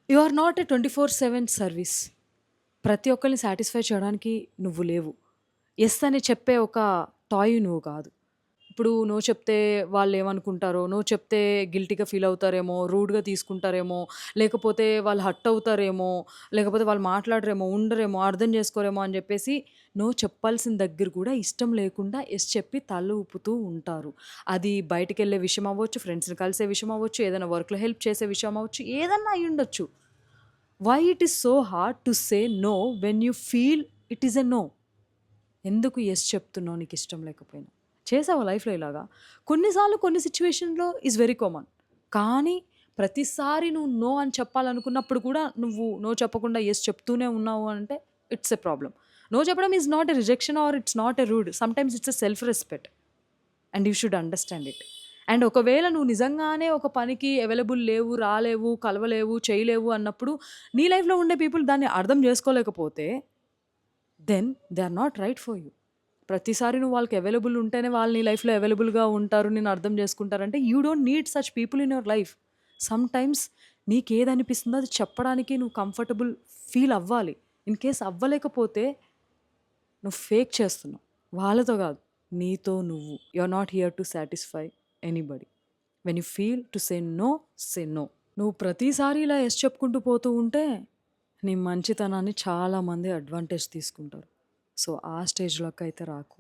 You are not a 24/7 service. ప్రతి ఒక్కరిని satisfy చేయడానికి నువ్వు లేవు. యెస్ అని చెప్పే ఒక టాయ్ నువ్వు కాదు. ఇప్పుడు నో చెప్తే వాళ్ళేమనుకుంటారో, నో చెప్తే గిల్టీ‌గా ఫీల్ అవుతారేమో, రూడ్‌గా తీసుకుంటారేమో, లేకపోతే వాళ్ళు హర్ట్ అవుతారేమో, లేకపోతే వాళ్ళు మాట్లాడరేమో, ఉండరేమో, అర్థం చేసుకోరేమో అని జెప్పేసి నో చెప్పాల్సిన దగ్గర కూడా ఇష్టం లేకుండా యెస్ చెప్పి తల ఊపుతూ ఉంటారు. అది బయటికెళ్ళే విషయం అవ్వచ్చు, ఫ్రెండ్స్‌ని కలిసే విషయం అవ్వచ్చు, ఏదైనా వర్క్‌లో హెల్ప్ చేసే విషయం అవ్వచ్చు, ఏదన్నా అయ్యుండొచ్చు. Why it is so hard to say no when you feel it is a no? ఎందుకు యెస్ చెప్తున్నావు నీకిష్టం లేకపోయినా? చేసావా లైఫ్‌లో ఇలాగా? కొన్నిసార్లు కొన్ని సిట్యుయేషన్‌లో ఈస్ వెరీ కామన్. కానీ ప్రతిసారి నువ్వు నో అని చెప్పాలనుకున్నప్పుడు కూడా నువ్వు నో చెప్పకుండా యెస్ చెప్తూనే ఉన్నావు అంటే ఇట్స్ ఎ ప్రాబ్లమ్. నో చెప్పడం is not a rejection or it's not a rude. Sometimes it's a self respect and you should understand it. And ఒకవేళ నువ్వు నిజంగానే ఒక పనికి అవైలబుల్ లేవు, రాలేవు, కలవలేవు, చేయలేవు అన్నప్పుడు నీ లైఫ్‌లో ఉండే పీపుల్ దాన్ని అర్థం చేసుకోలేకపోతే then they are not right for you. ప్రతిసారి నువ్వు వాళ్ళకి అవైలబుల్ ఉంటేనే వాళ్ళు నీ లైఫ్‌లో అవైలబుల్‌గా ఉంటారు, నిన్ను అర్థం చేసుకుంటారంటే you don't need such people in your life. Sometimes నీకేదనిపిస్తుందో అది చెప్పడానికి నువ్వు కంఫర్టబుల్ ఫీల్ అవ్వాలి. ఇన్ కేస్ అవ్వలేకపోతే నువ్వు ఫేక్ చేస్తున్నావు. వాళ్ళతో గాదు. నీతో నువ్వు. You are not here to satisfy anybody. When you feel to say no, say no. నువ్వు ప్రతిసారి ఇలా యెస్ చెప్పుకుంటూ పోతూ ఉంటే, నీ మంచితనాన్ని చాలామంది అడ్వాంటేజ్ తీసుకుంటారు. సో, ఆ స్టేజ్‌లోకైతే రాకు.